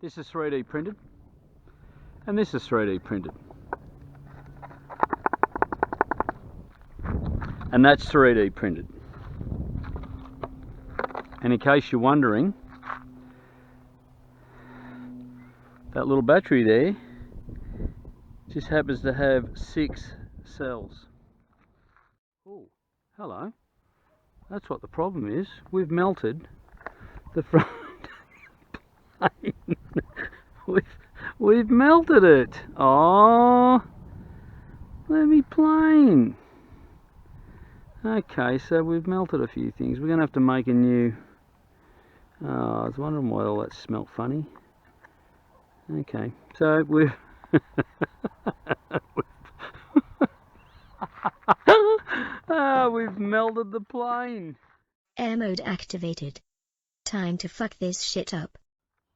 This is 3D printed, and this is 3D printed, and that's 3D printed. And in case you're wondering, that little battery there just happens to have 6 cells. Oh, hello. That's what the problem is. We've melted the front plane. We've melted it. Oh, let me plane. Okay, so we've melted a few things. We're going to have to make a new... Oh, I was wondering why all that smelt funny. Okay, so we've... we've melted the plane. Air mode activated. Time to fuck this shit up.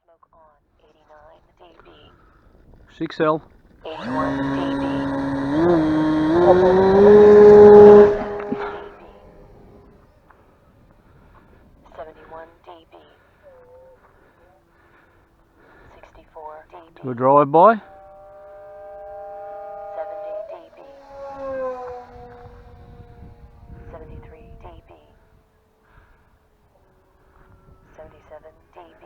Smoke on 89 dB. 6L. 81 dB. 71 dB. 64 dB. To a drive-by. 70 dB. 73 dB. 77 dB.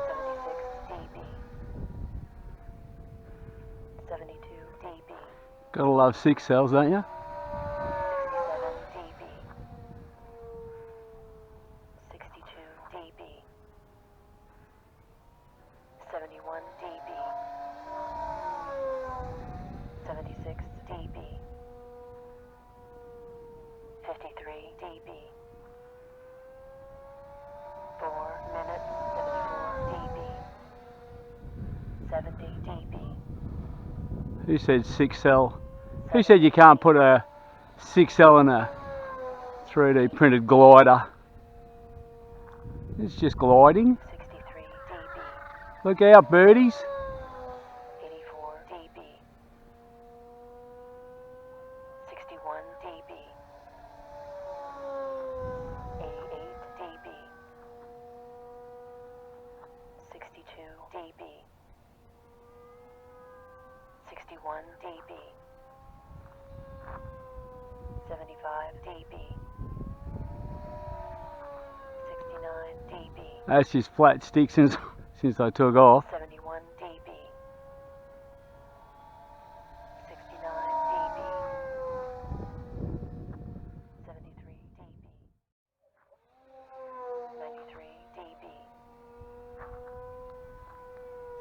76 dB. 72 dB. Gotta love 6 cells, don't you? 67 dB. 62 dB. 71 dB. 76 dB. 53 dB. 4 minutes, 74 dB. 70 dB. Who said 6L? Who said you can't put a 6L in a 3D printed glider? It's just gliding. 63 dB. Look out, birdies. 84 dB. 61 dB. 88 dB. 62 dB. 61 dB. 75 dB. 69 dB. That's just flat stick since I took off. 71 dB. 69 dB. 73 dB. 93 dB.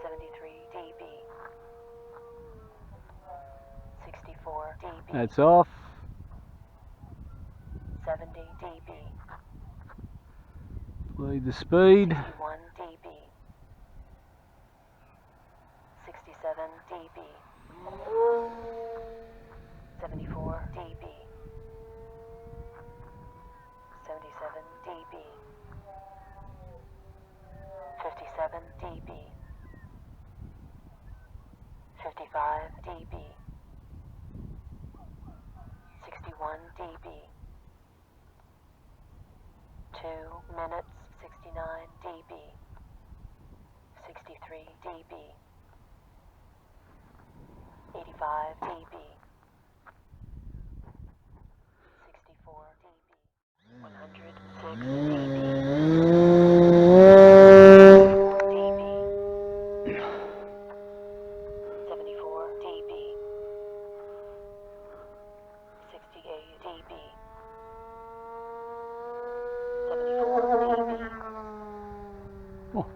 73 dB. 64 dB. That's off. 70 dB. Lead the speed. 61 dB. 67 dB. 74 dB. 77 dB. 57 dB. 55 dB. 61 dB. 2 minutes, 69 dB. 63 dB. 85 dB. 64 dB. 106 dB. 74 dB. 68 dB. 74 dB. Oh,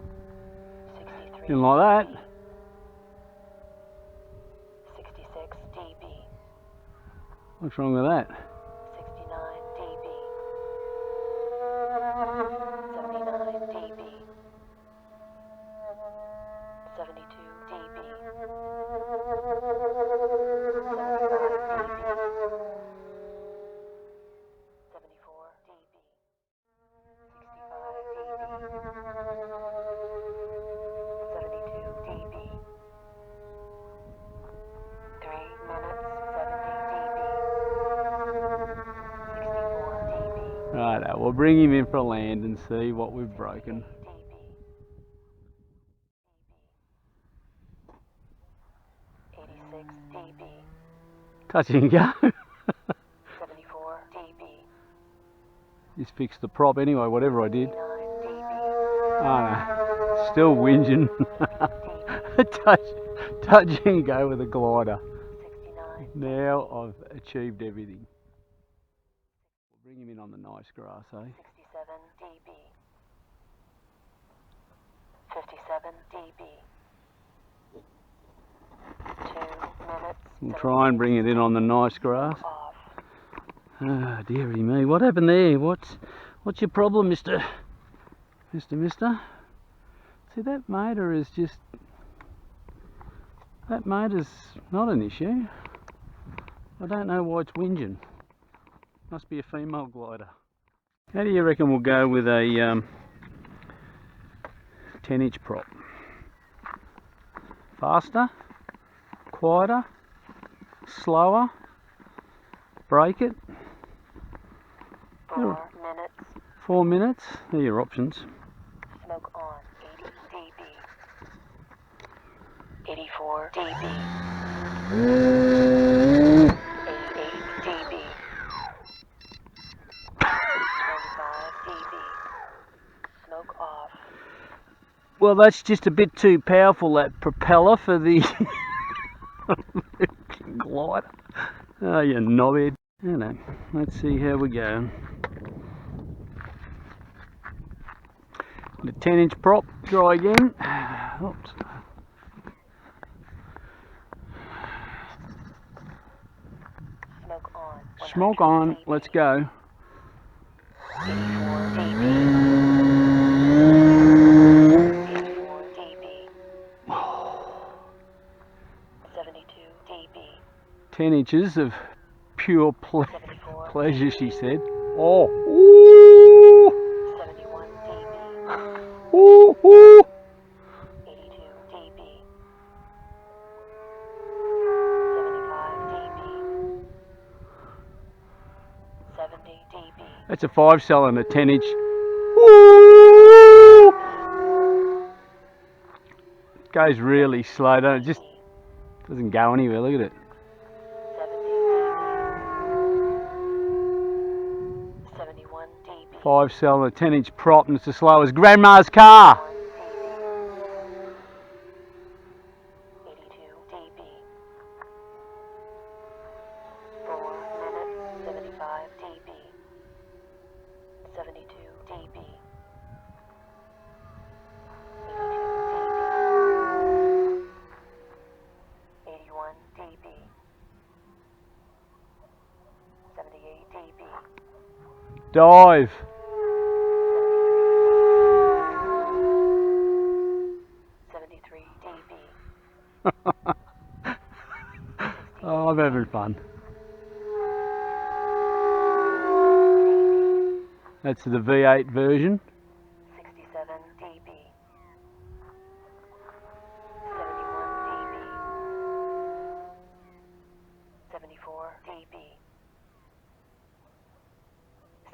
63 didn't like that. 66 dB. What's wrong with that? 69 dB. 79 dB. 72 dB. 75 dB. 74 dB. 65 dB. 72 dB. 3 minutes, 70 dB. 64 dB. Righto, we'll bring him in for a land and see what we've broken. 50 dB. dB. Touch and go. 74 dB. Just fixed the prop anyway, whatever I did. 69 dB. Oh no, still whinging. touch and go with a glider. 69. Now I've achieved everything. We'll bring him in on the nice grass, eh? 67 dB. 57 dB. 2 minutes. We'll try and bring it in on the nice grass. Off. Ah, dearie me, what happened there? What's your problem, Mister? See, that motor is just... That motor's not an issue. I don't know why it's whinging. Must be a female glider. How do you reckon we'll go with a 10-inch prop? Faster? Quieter? Slower? Break it? 4 minutes. 4 minutes? They're your options. Smoke on. 80 dB. 84 dB. 88 dB. 25 dB. Smoke off. Well, that's just a bit too powerful, that propeller, for the glider. Oh, you knobhead. I don't know. Let's see how we go. The 10-inch prop, try again. Oops. Smoke on. Smoke on, let's go. 84 dB. 84 dB. 72 dB. 10 inches of pure 74 pleasure, she said. Oh, ooh, 71 dB. ooh, ooh. 82 dB. 75 dB. 70 dB. That's a 5-cell and a 10-inch. Ooh. Goes really slow, don't it? Just doesn't go anywhere. Look at it. 70 dB. 71 dB. 5-cell and a 10-inch prop, and it's as slow as Grandma's car. 82 dB. 4 minutes. 75 dB. 72 dB. 82 dB. 81 dB. 78 dB. Dive. 73 dB. Oh, I'm having fun. That's the V8 version. 67 dB. 71 dB. 74 dB.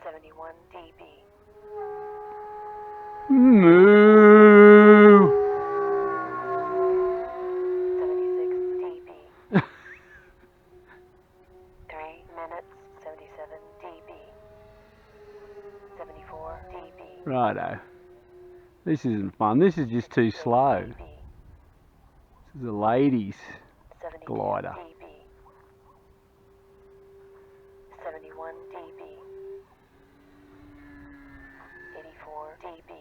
71 dB. Moo. 76 dB. 3 minutes. 77 dB. 74 dB. Righto. This isn't fun. This is just too slow. dB. This is a ladies' 72 glider. dB. 71 dB. 84 dB.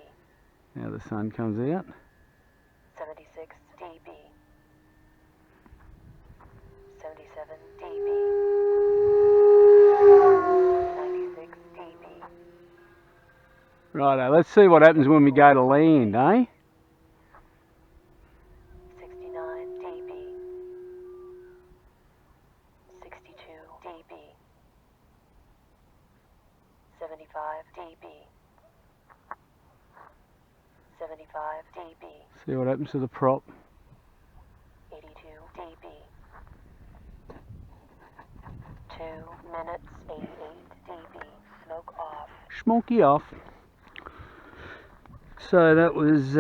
Now the sun comes out. 76 dB. 77 dB. 96 dB. Righto. Let's see what happens when we go to land, eh? 69 dB. 62 dB. 75 dB. 75 dB. See what happens to the prop. 82 dB. 2 minutes. 88 dB. Smoke off. Smoky off. So that was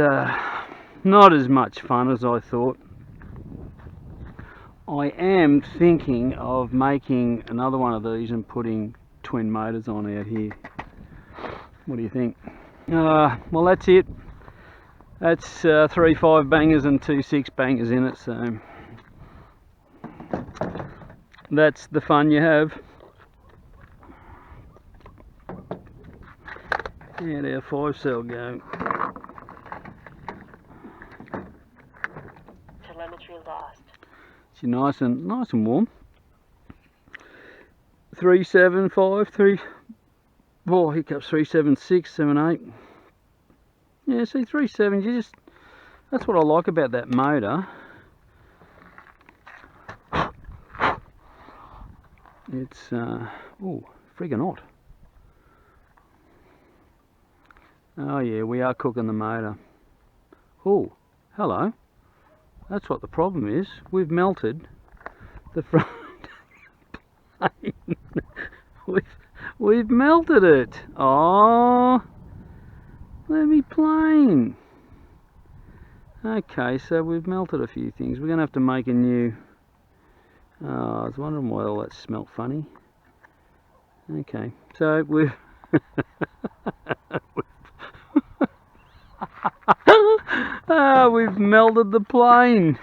not as much fun as I thought. I am thinking of making another one of these and putting twin motors on out here. What do you think? Well, that's it. That's 3 5 bangers and 2 6 bangers in it, so that's the fun you have. How'd our 5-cell go? Telemetry lost. It's nice and warm. 3 7 5 3. Oh, hiccups. 3 7 6 7 8. Yeah, see, 3 7. You just, that's what I like about that motor. It's oh, friggin' hot. Oh yeah, we are cooking the motor. Oh, hello. That's what the problem is. We've melted the front plane. We've melted it. Oh, let me plane. Okay, so we've melted a few things. We're gonna have to make a new. Oh, I was wondering why all that smelt funny. Okay, so we've we've melted the plane.